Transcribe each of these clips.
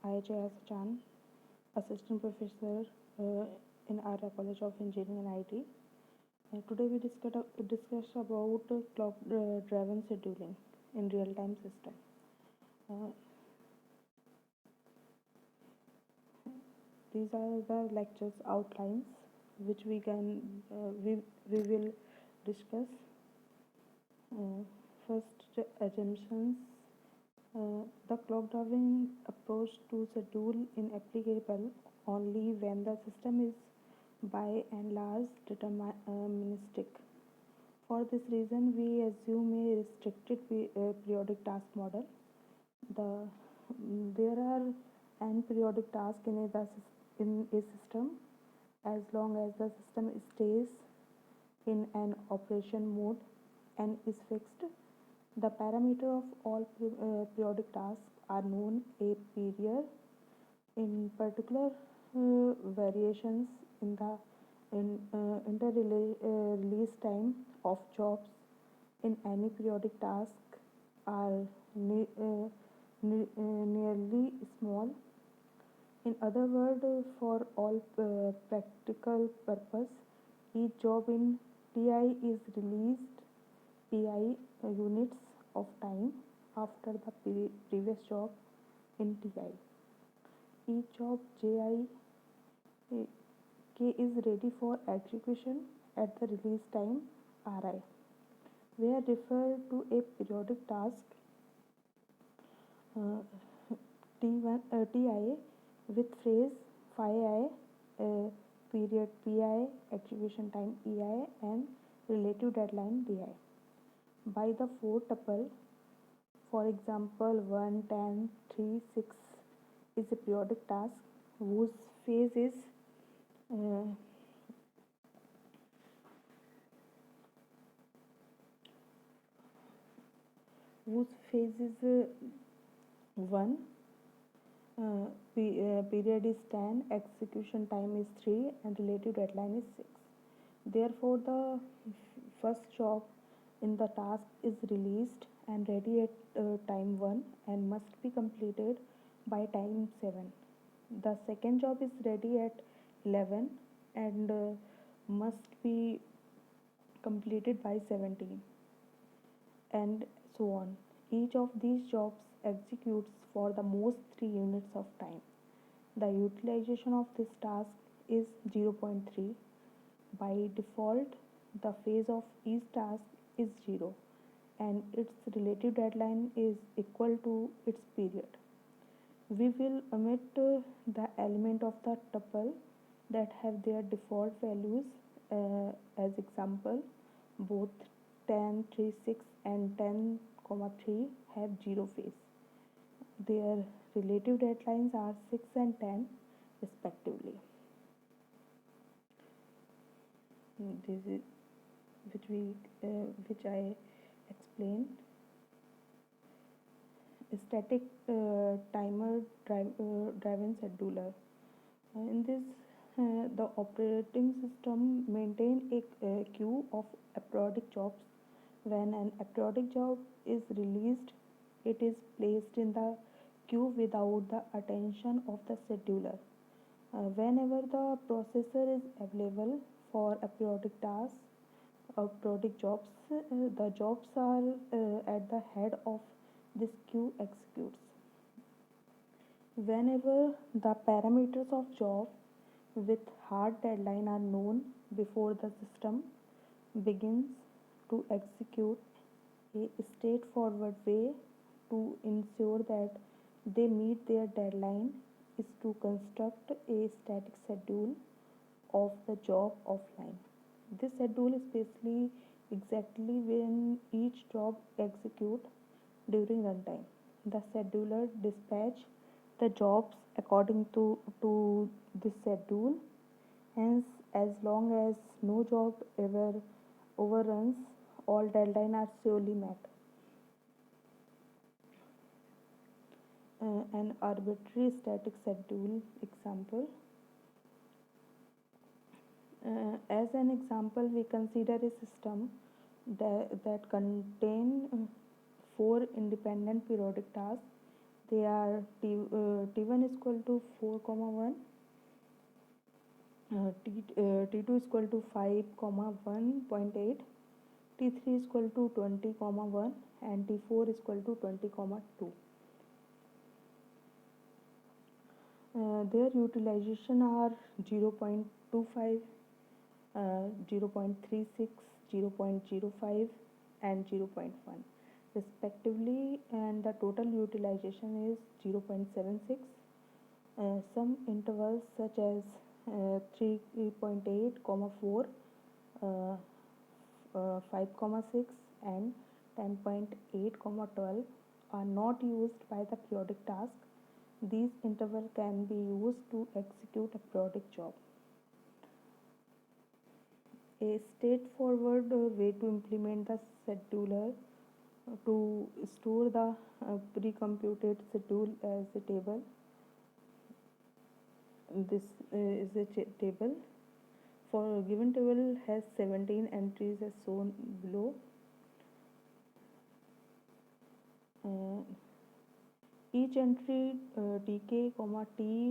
I, J. Chan, Assistant Professor uh, in Arya College of Engineering and IT. Today we discuss about clock-driven scheduling in real-time system. Uh, these are the lectures outlines which we will discuss. Uh, First, assumptions. The clock-driven approach to schedule is applicable only when the system is by and large deterministic. For this reason, we assume a restricted periodic task model. The There are n periodic tasks in a system as long as the system stays in an operation mode and is fixed. The parameter of all periodic tasks are known a period. In particular, variations in the release time of jobs in any periodic task are nearly small. In other words, for all practical purpose, each job in TI is released PI units of time after the previous job in TI. Each job JI K is ready for execution at the release time RI. Where refer to a periodic task uh, TI with phrase phi period PI, execution time EI, and relative deadline DI. By the four tuple, for example, 1, 10, 3, 6 is a periodic task whose phase is uh, whose phase is 1, period is 10, execution time is 3, and relative deadline is 6. Therefore, the first job in the task is released and ready at time 1 and must be completed by time 7. The second job is ready at 11 and must be completed by 17, and so on. Each of these jobs executes for the most 3 units of time. The utilization of this task is 0.3. By default, the phase of each task is 0 and its relative deadline is equal to its period. We will omit the element of the tuple that have their default values. As example, both 10, 3, 6 and 10, 3 have 0 phase. Their relative deadlines are 6 and 10 respectively. This is which I explained. Static driven scheduler. In this, the operating system maintain a queue of aperiodic jobs. When an aperiodic job is released, it is placed in the queue without the attention of the scheduler. Whenever the processor is available for aperiodic tasks or periodic jobs, the jobs are at the head of this queue executes. Whenever the parameters of job with hard deadline are known before the system begins to execute, a straightforward way to ensure that they meet their deadline is to construct a static schedule of the job offline. This schedule is basically exactly when each job execute during runtime. The scheduler dispatch the jobs according to this schedule. Hence, as long as no job ever overruns, all deadlines are surely met. An arbitrary static schedule example. As an example, we consider a system that contain 4 independent periodic tasks. They are T1 is equal to 4 comma 1, T2 is equal to 5 comma 1.8, T3 is equal to 20 comma 1, and T4 is equal to 20 comma 2. Their utilization are 0.25, 0.36, 0.05, and 0.1 respectively, and the total utilization is 0.76. Some intervals such as 3.8, 4, 5,6, and 10.8, 12 are not used by the periodic task. These intervals can be used to execute a periodic job. A straightforward way to implement the scheduler to store the pre-computed schedule as a table. This is a table. For a given table has 17 entries as shown below. Each entry tk, t,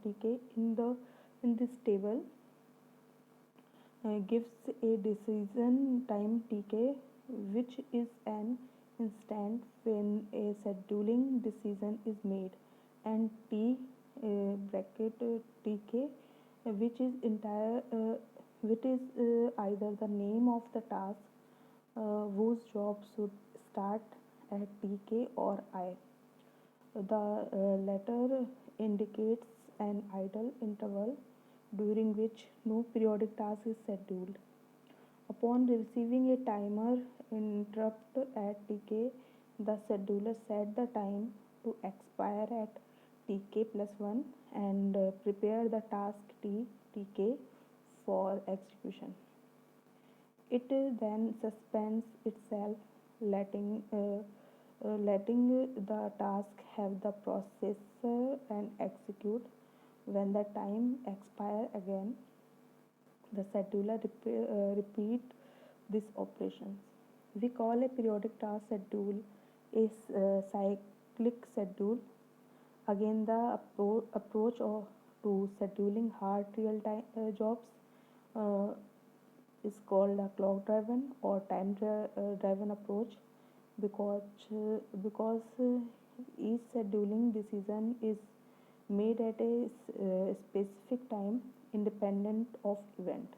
tk in this table gives a decision time tk, which is an instant when a scheduling decision is made, and t bracket tk, which is either the name of the task whose job should start at tk or I. The latter indicates an idle interval during which no periodic task is scheduled. Upon receiving a timer interrupt at tk, the scheduler set the time to expire at tk plus 1 and prepare the task tk for execution. It then suspends itself, letting the task have the processor and execute. When the time expire again, the scheduler repeat this operations. We call a periodic task schedule a cyclic schedule. Again, the approach to scheduling hard real-time jobs is called a clock-driven or time-driven approach because each scheduling decision is made at a specific time independent of event.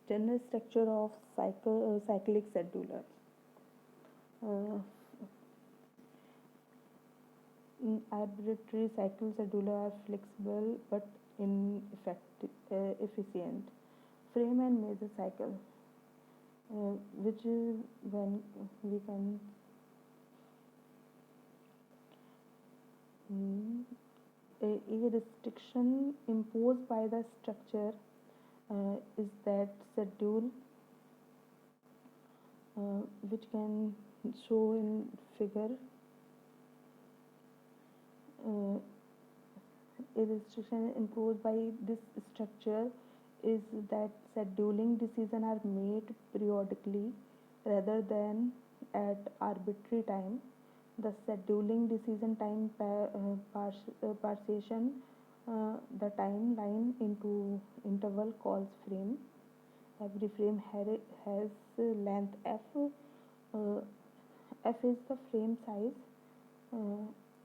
General structure of cyclic scheduler. Arbitrary cycle scheduler are flexible but efficient. Frame and measure cycle, which is when we can a restriction imposed by the structure is that schedule, which can show in figure. A restriction imposed by this structure is that scheduling decisions are made periodically rather than at arbitrary time. The scheduling decision time partition the timeline into interval calls frame. Every frame has length f. F is the frame size.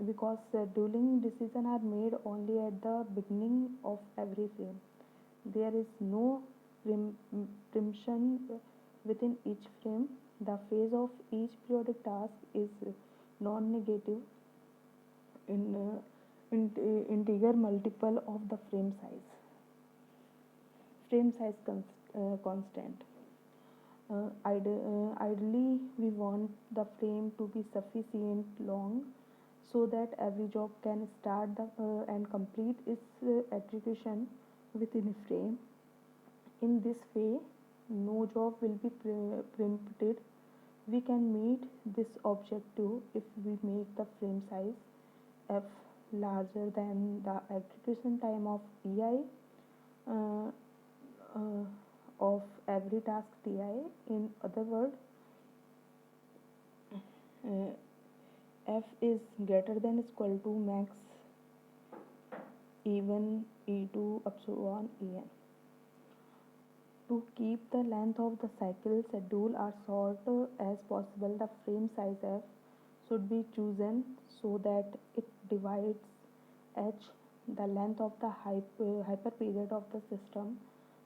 Because scheduling decisions are made only at the beginning of every frame. There is no preemption within each frame. The phase of each periodic task is non-negative integer multiple of the frame size. Frame size constant. Ideally, we want the frame to be sufficient long so that every job can start and complete its execution within a frame. In this way, no job will be preempted. We can meet this objective if we make the frame size f larger than the execution time of ei, of every task Ti. In other words, uh, f is greater than equal to max e1 e2 up to on en. To keep the length of the cycle schedule as short as possible, the frame size f should be chosen so that it divides h, the length of the hyperperiod of the system.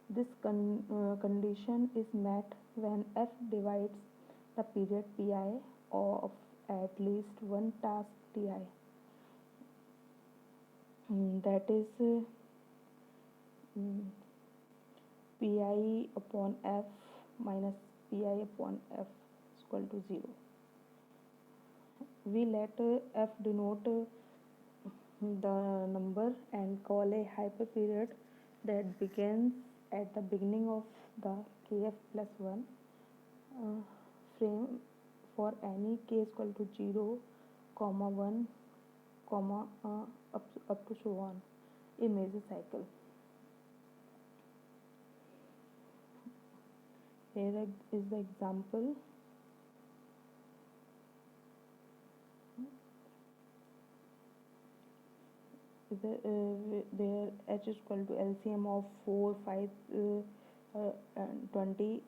This condition is met when f divides the period pi of at least one task ti. That is mm, pi upon f minus pi upon f is equal to 0. We let f denote the number and call a hyperperiod that begins at the beginning of the kf plus 1 frame for any k is equal to 0, comma 1, comma up to so on, a major cycle. Here is the example. There h is equal to LCM of 4, 5, and 20,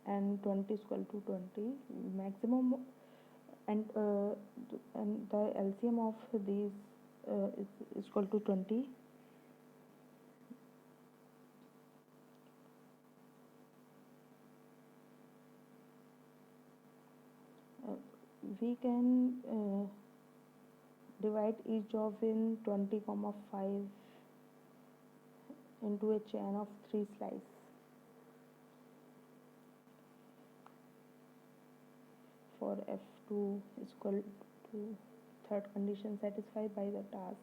and 20 is equal to 20 maximum, and the LCM of these is equal to 20. We can divide each job in 20, 5 into a chain of 3 slices. For F2 is equal to third condition satisfied by the task.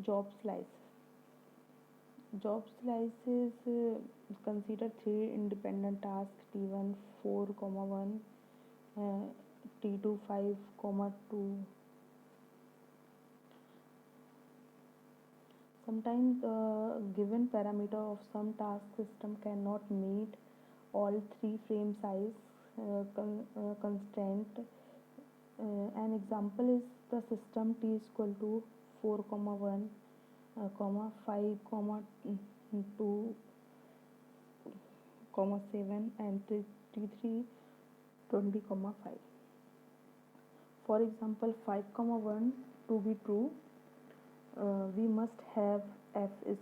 Job slice. Job slices consider 3 independent tasks T1 4, 1, T2 5, 2. Sometimes the given parameter of some task system cannot meet all 3 frame size constraint. An example is the system T is equal to 4, 1, 5, 2, 7 and T3 20, 5. For example, 5, 1 to be true, we must have f is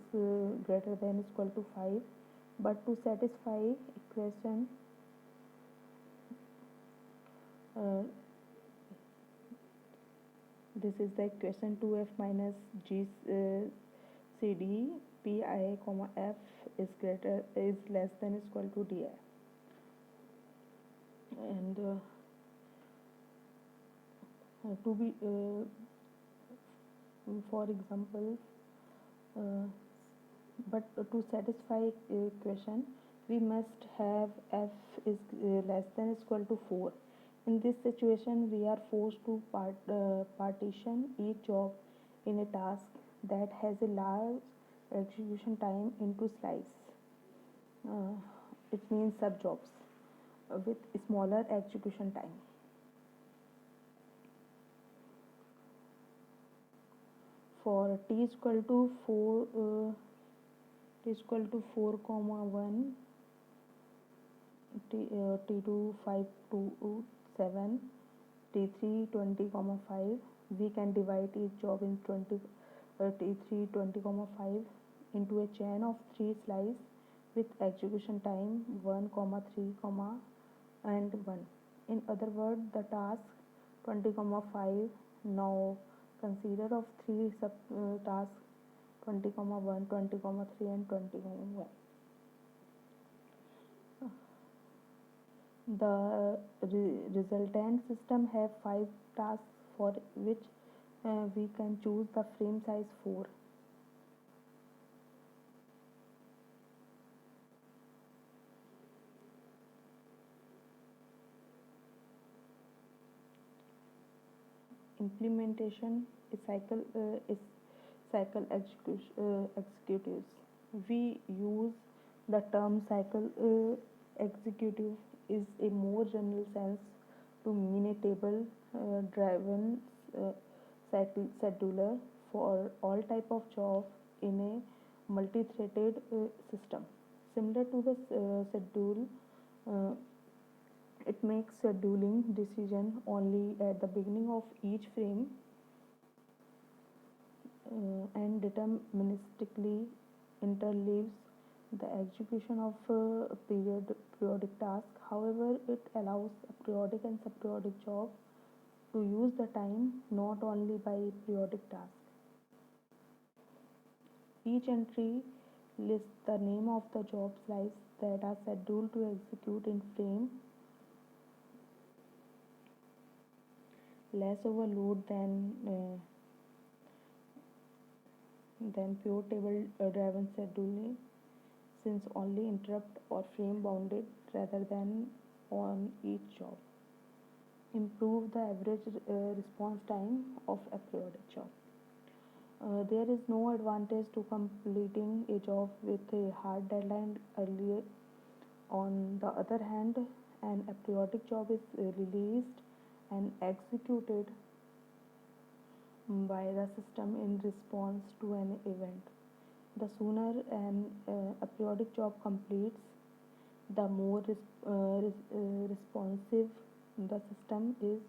greater than or equal to 5, but to satisfy equation this is the equation 2f minus gcd pi f is less than or equal to di, and to be for example, but to satisfy equation we must have f is less than or equal to 4. In this situation we are forced to partition each job in a task that has a large execution time into slices. It means sub jobs with smaller execution time. For t is equal to 4 t is equal to 4, 1 t2 5 to 7 t3 20, 5, we can divide each job in t3 20, 5 into a chain of 3 slices with execution time 1, 3, and 1. In other words, the task 20, 5 now consider of 3 sub tasks 20, 1, 20, 3 and 20, 1. The resultant system have 5 tasks for which we can choose the frame size 4. Implementation is cycle executives. We use the term cycle executive is a more general sense to mean a table driven uh, cycle scheduler for all type of job in a multi-threaded system. Similar to the schedule, uh, it makes scheduling decision only at the beginning of each frame and deterministically interleaves the execution of periodic task. However, it allows a periodic and subperiodic job to use the time not only by periodic task. Each entry lists the name of the job slice that are scheduled to execute in frame less overload than pure table driven scheduling, since only interrupt or frame bounded rather than on each job. Improve the average response time of a periodic job. There is no advantage to completing a job with a hard deadline earlier. On the other hand, an aperiodic job is released and executed by the system in response to an event. The sooner an aperiodic job completes, the more responsive the system is.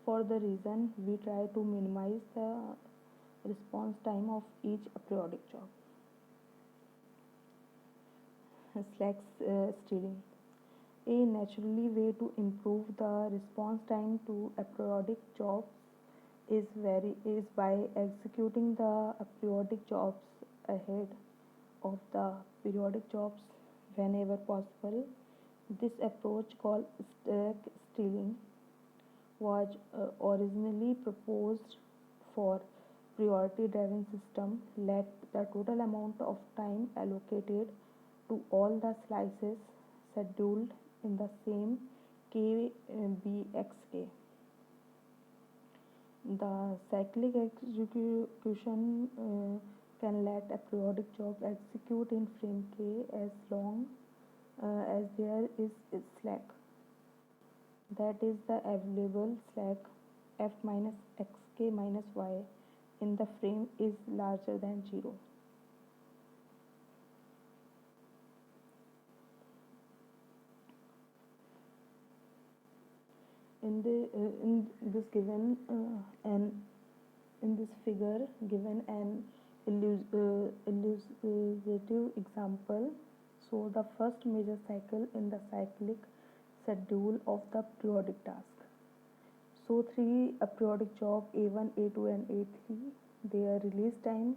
For the reason, we try to minimize the response time of each aperiodic job. Slack stealing. A naturally way to improve the response time to aperiodic jobs is by executing the aperiodic jobs ahead of the periodic jobs whenever possible. This approach, called stack stealing, was originally proposed for priority driven system. Let the total amount of time allocated to all the slices scheduled in the same k be xk. The cyclic execution can let a periodic job execute in frame k as long as there is slack, that is the available slack f minus xk minus y in the frame is larger than 0. In this given an in this figure given an illustrative example, so the first major cycle in the cyclic schedule of the periodic task. So three periodic job A1, A2 and A3, their release time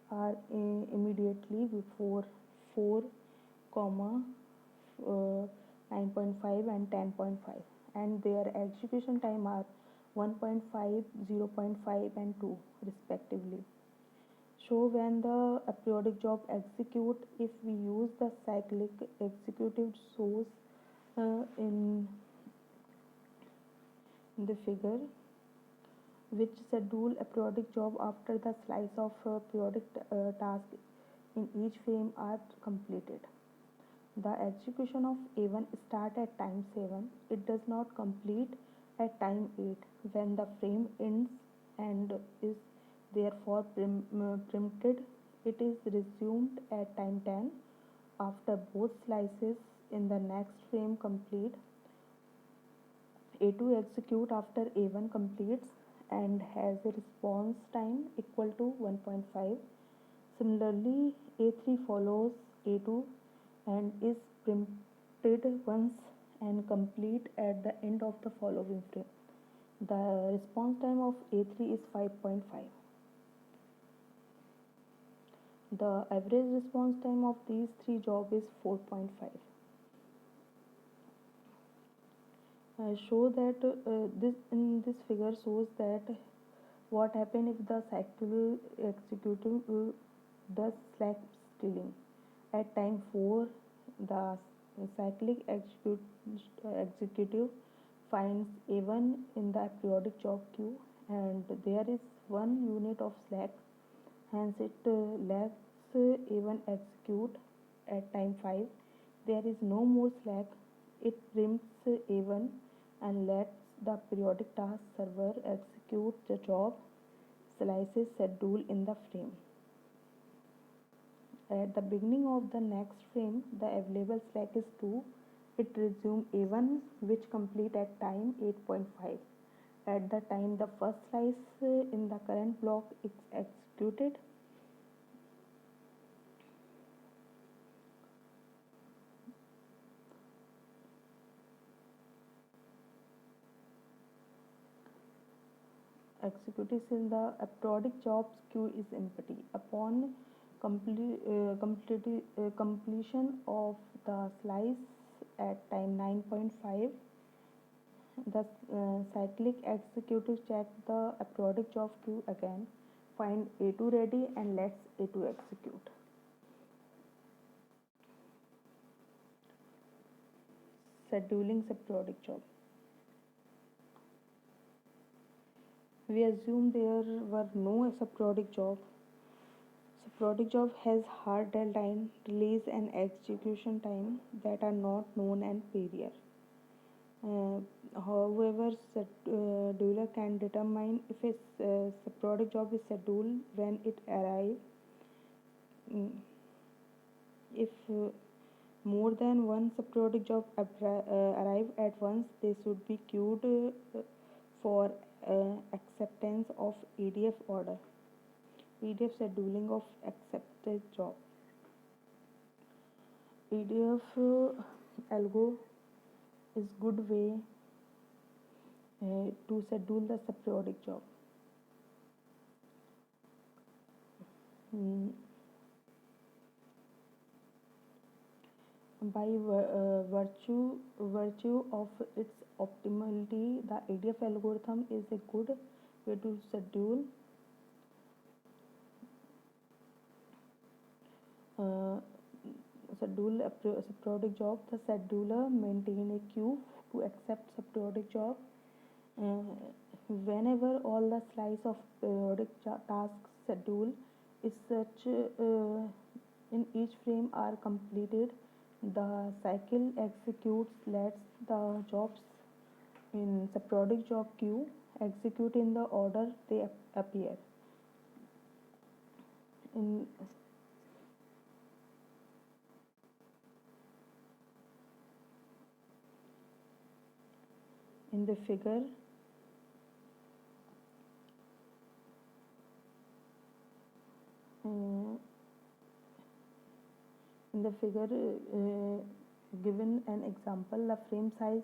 are immediately before 4 comma 9.5 and 10.5, and their execution time are 1.5, 0.5 and 2 respectively. So when the periodic job execute, if we use the cyclic executive source in the figure, which schedule a periodic job after the slice of periodic task in each frame are completed. The execution of A1 start at time 7. It does not complete at time 8 when the frame ends and is therefore preempted. It is resumed at time 10 after both slices in the next frame complete. A2 execute after A1 completes and has a response time equal to 1.5. Similarly, A3 follows A2 and is preempted once and complete at the end of the following frame. The response time of A3 is 5.5. The average response time of these three jobs is 4.5. Show that this in this figure shows that what happens if the cycle executive does slack stealing. At time 4, the cyclic executive finds A1 in the periodic job queue and there is 1 unit of slack Hence, it lets A1 execute at time 5. There is no more slack. It preempts A1 and lets the periodic task server execute the job slices schedule in the frame. At the beginning of the next frame, the available slack is 2. It resumes A1 which complete at time 8.5. At the time the first slice in the current block is executed, executes in the periodic jobs queue is empty. Upon completion of the slice at time 9.5, the cyclic executive check the periodic job queue again, find A2 ready and lets A2 execute. Scheduling periodic job. We assume there were no periodic job. Periodic job has hard deadline, release and execution time that are not known and period. However, scheduler can determine if a periodic job is scheduled when it arrives. If more than one periodic job arrive at once, they should be queued for acceptance of EDF order. EDF scheduling of accepted job. EDF algo is good way to schedule the periodic job. By virtue of its optimality, the EDF algorithm is a good way to schedule schedule a periodic job. The scheduler maintain a queue to accept periodic job. Whenever all the slice of periodic task schedule is such in each frame are completed, the cycle executes lets the jobs in the periodic job queue execute in the order they appear. In the figure, given an example, the frame size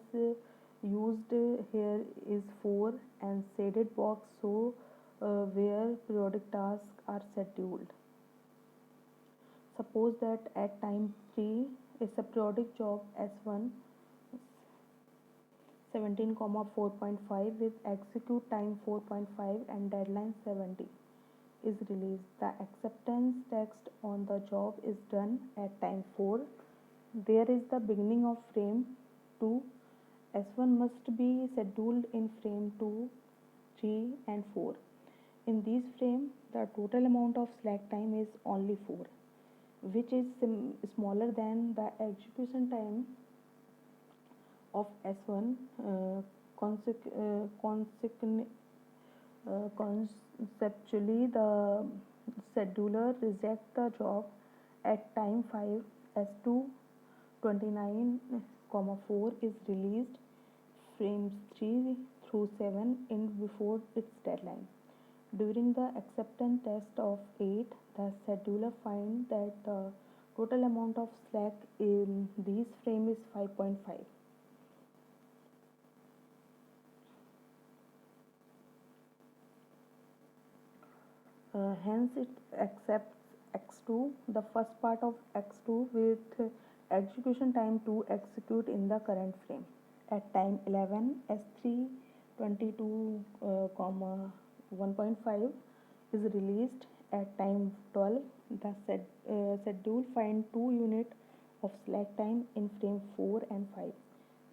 used here is 4 and shaded box show where periodic tasks are scheduled. Suppose that at time 3 is a periodic job S1 17,4.5 with execute time 4.5 and deadline 70 is released. The acceptance text on the job is done at time 4. There is the beginning of frame 2. S1 must be scheduled in frame 2, 3 and 4. In these frames, the total amount of slack time is only 4, which is smaller than the execution time of S1. Conceptually, the scheduler rejects the job at time 5. S2 29,4 is released frames 3 through 7 in before its deadline. During the acceptance test of 8, the scheduler finds that the total amount of slack in these frames is 5.5. Hence, it accepts X2, the first part of X2 with execution time to execute in the current frame. At time 11, S3 22, 1.5 is released. At time 12, the schedule find 2 units of slack time in frame 4 and 5,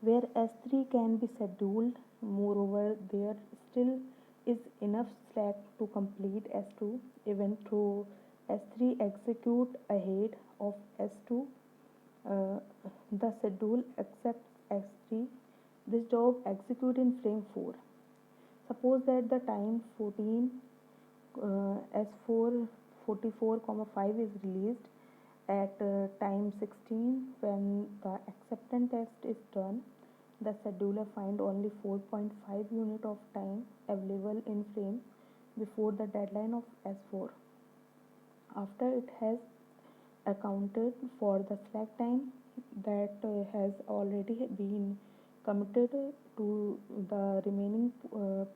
where S3 can be scheduled. Moreover, there still is enough slack to complete S2 even though S3 execute ahead of S2. uh, the schedule accepts S3. This job execute in frame 4. Suppose that the time 14 S4 44,5 is released at time 16. When the acceptance test is done, the scheduler find only 4.5 unit of time available in frame before the deadline of S4. After it has accounted for the slack time that has already been committed to the remaining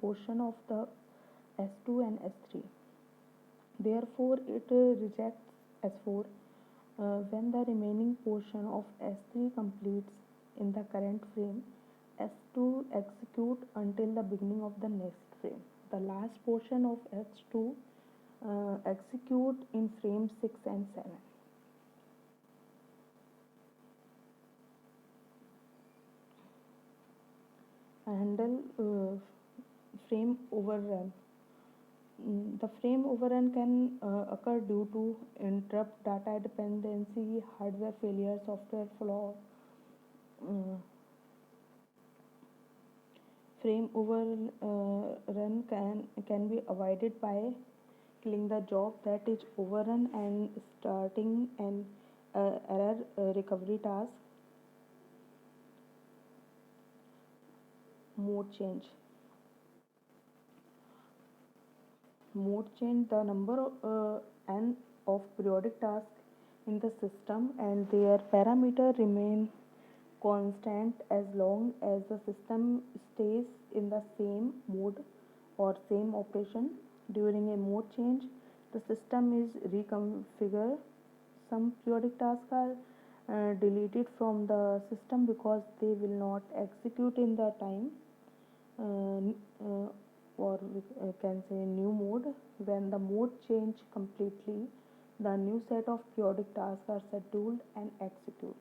portion of the S2 and S3. Therefore, it rejects S4 when the remaining portion of S3 completes in the current frame. S2 execute until the beginning of the next frame. The last portion of S2 execute in frame 6 and 7. Handle frame overrun. The frame overrun can occur due to interrupt, data dependency, hardware failure, software flaw. Uh, Frame overrun can be avoided by killing the job that is overrun and starting an error recovery task. Mode change. Mode change the number n of periodic tasks in the system and their parameter remain constant as long as the system stays in the same mode or same operation. During a mode change, the system is reconfigured. Some periodic tasks are deleted from the system because they will not execute in the time, uh, or we can say new mode. When the mode change completely, the new set of periodic tasks are scheduled and executed.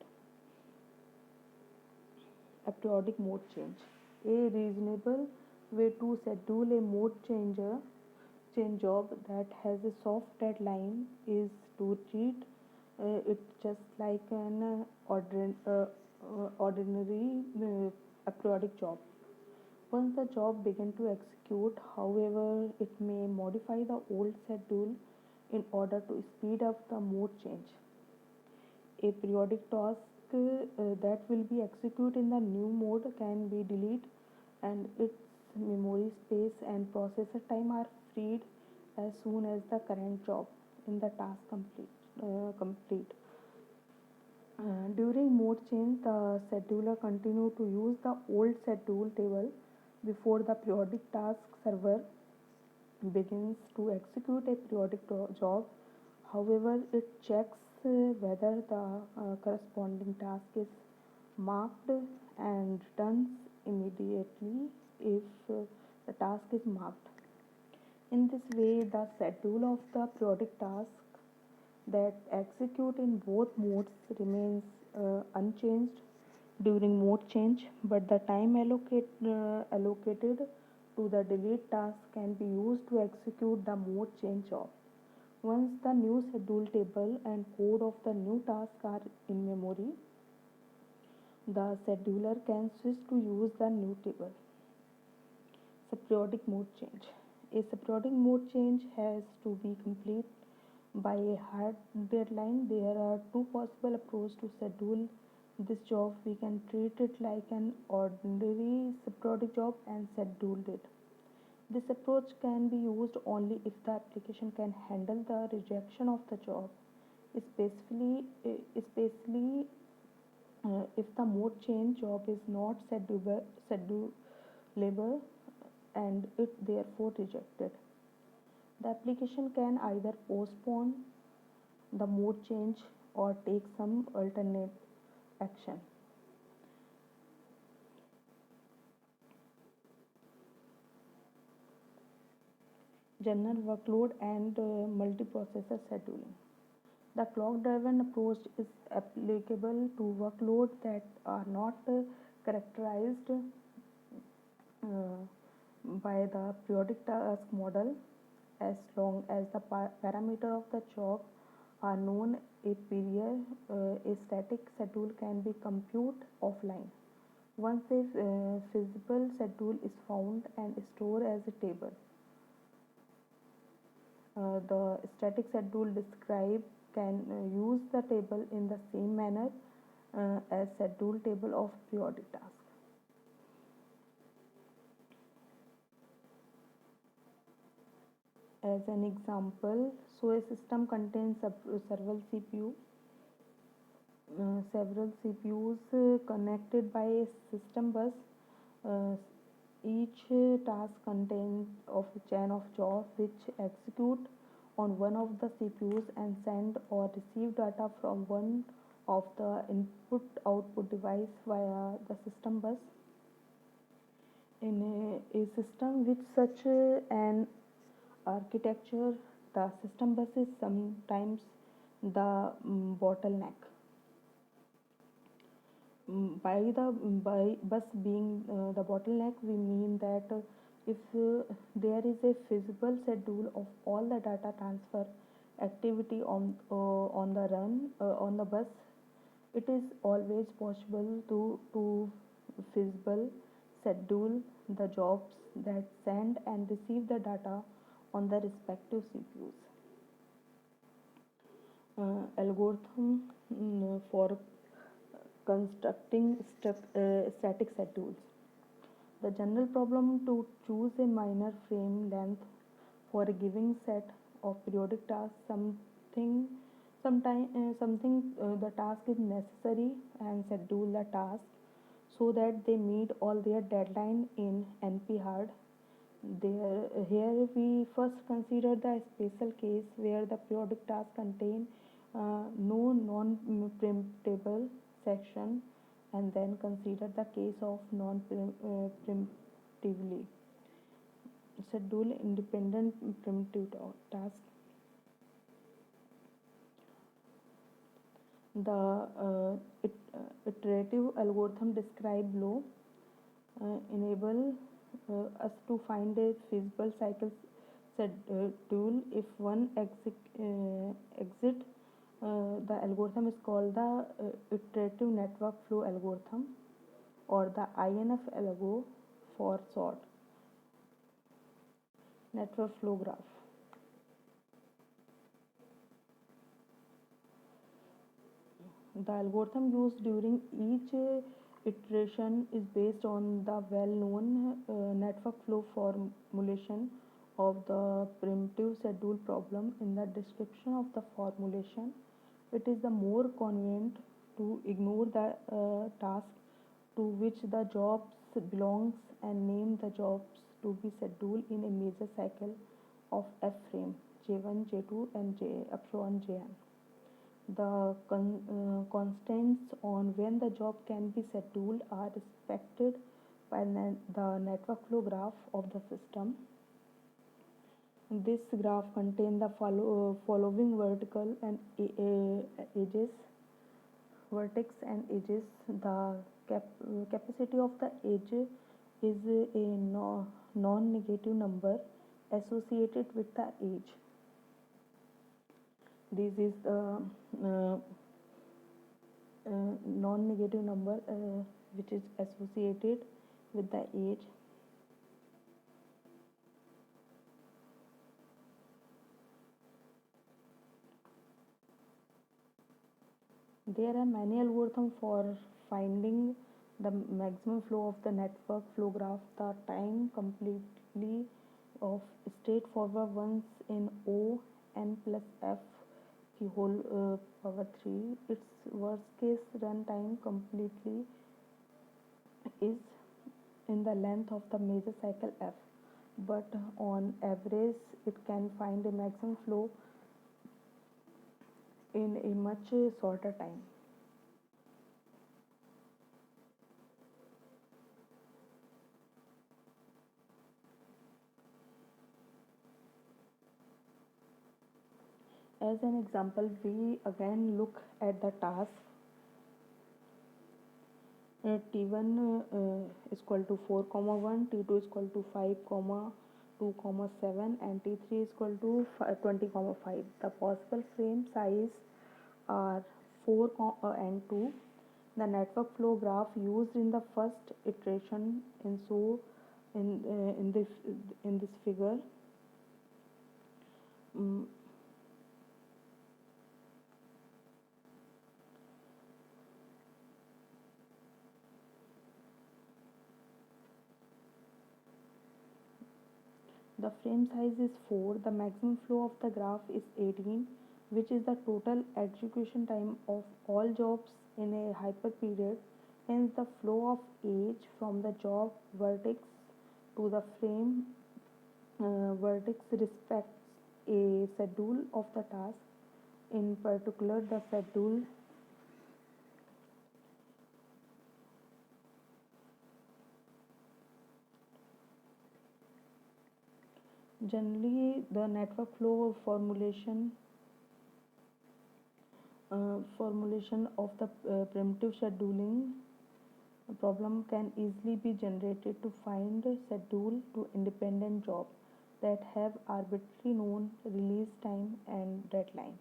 A periodic mode change. A reasonable way to schedule a mode change job that has a soft deadline is to treat it just like an ordinary a periodic job. Once the job begins to execute, however, it may modify the old schedule in order to speed up the mode change. A periodic task that will be executed in the new mode can be deleted and its memory space and processor time are freed as soon as the current job in the task complete. During mode change, the scheduler continue to use the old schedule table before the periodic task server begins to execute a periodic job. However, it checks whether the corresponding task is marked and returns immediately if the task is marked. In this way, the schedule of the periodic task that execute in both modes remains unchanged during mode change, but the time allocated to the delete task can be used to execute the mode change job. Once the new schedule table and code of the new task are in memory, the scheduler can switch to use the new table. Periodic mode change. A periodic mode change has to be complete by a hard deadline. There are two possible approaches to schedule this job. We can treat it like an ordinary periodic job and schedule it. This approach can be used only if the application can handle the rejection of the job, especially if the mode change job is not schedulable and it therefore rejected. The application can either postpone the mode change or take some alternate action. General workload and multiprocessor scheduling. The clock driven approach is applicable to workloads that are not characterized uh, by the periodic task model. As long as the parameter of the job are known, a static schedule can be computed offline. Once a feasible schedule is found and stored as a table, the static schedule described can use the table in the same manner as schedule table of periodic task. As an example, so a system contains several CPUs connected by a system bus. Uh, each task contains of a chain of jobs which execute on one of the CPUs and send or receive data from one of the input output device via the system bus. In a system with such an architecture, the system bus is sometimes the bottleneck. By bus being the bottleneck, we mean that if there is a feasible schedule of all the data transfer activity on the run on the bus, it is always possible to feasible schedule the jobs that send and receive the data on the respective CPUs. Algorithm for constructing static schedules. The general problem to choose a minor frame length for a given set of periodic tasks. Something the task is necessary and schedule the task so that they meet all their deadline in NP hard. Here we first consider the special case where the periodic task contain no non-preemptible section, and then consider the case of non-preemptively schedule independent preemptive task. The iterative algorithm described below enable us to find a feasible cycle schedule if one exit. The algorithm is called the iterative network flow algorithm, or the INF algo for short. Network flow graph. The algorithm used during each iteration is based on the well-known network flow formulation of the primitive schedule problem. In the description of the formulation, it is the more convenient to ignore the task to which the jobs belongs and name the jobs to be scheduled in a major cycle of F frame J1, J2 and J up to Jn. The constraints on when the job can be scheduled are respected by the network flow graph of the system. This graph contains the following vertical and edges, vertex and edges. The capacity of the edge is a non-negative number associated with the edge. This is the non-negative number which is associated with the age. There are many algorithms for finding the maximum flow of the network flow graph. The time completely of straightforward ones in O n plus f the whole power 3. Its worst case runtime completely is in the length of the major cycle f, but on average it can find a maximum flow in a much shorter time. As an example, we again look at the task T1 is equal to 4 comma 1, T2 is equal to 5 comma 2 comma 7, and T3 is equal to 20 comma 5. The possible frame size are 4 and 2. The network flow graph used in the first iteration in this figure. Mm, The frame size is 4. The maximum flow of the graph is 18, which is the total execution time of all jobs in a hyperperiod. Hence, the flow of age from the job vertex to the frame vertex respects a schedule of the task. In particular, the schedule generally the network flow formulation of the primitive scheduling problem can easily be generated to find schedule to independent jobs that have arbitrary known release time and deadline.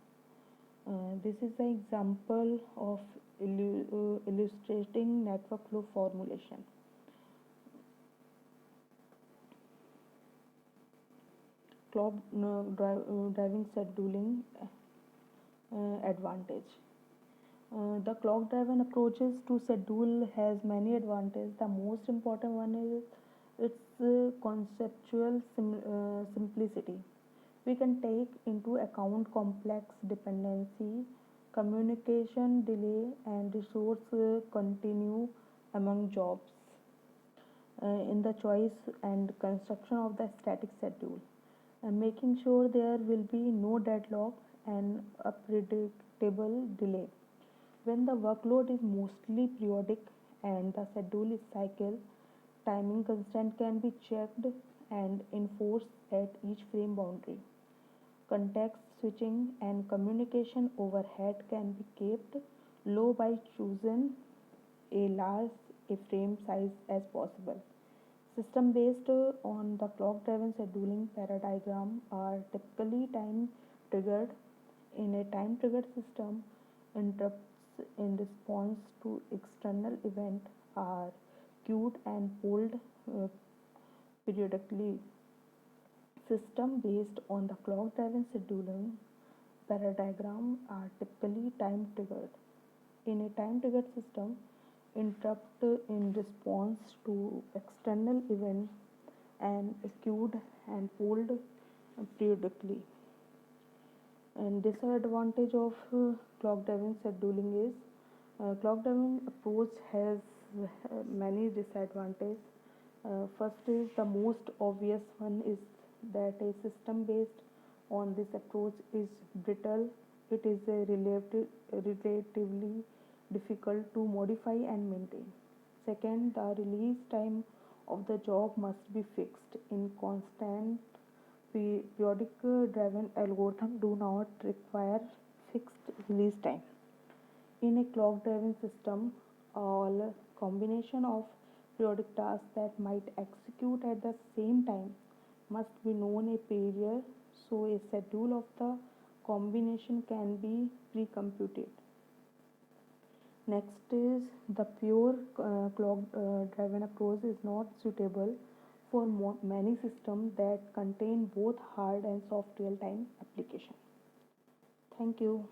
This is an example of illustrating network flow formulation. Clock driving scheduling advantage. The clock driven approaches to schedule has many advantages. The most important one is its conceptual simplicity. We can take into account complex dependency, communication delay, and resource continue among jobs in the choice and construction of the static schedule, and making sure there will be no deadlock and a predictable delay. When the workload is mostly periodic and the schedule is cycle, timing constant can be checked and enforced at each frame boundary. Context switching and communication overhead can be kept low by choosing a large a frame size as possible. System based on the clock driven scheduling paradigm are typically time triggered. In a time triggered system, interrupts in response to external event are queued and pulled uh, periodically. System based on the clock driven scheduling paradigm are typically time triggered. In a time triggered system, interrupt in response to external event and queued and pulled periodically. And disadvantage of clock driven scheduling is clock driven approach has many disadvantages. First is the most obvious one is that a system based on this approach is brittle. It is relatively difficult to modify and maintain. Second, the release time of the job must be fixed. In constant periodic driven algorithm do not require fixed release time. In a clock driven system, all combination of periodic tasks that might execute at the same time must be known a prior, so a schedule of the combination can be pre-computed. Next is the pure clock driven approach is not suitable for many systems that contain both hard and soft real time application. Thank you.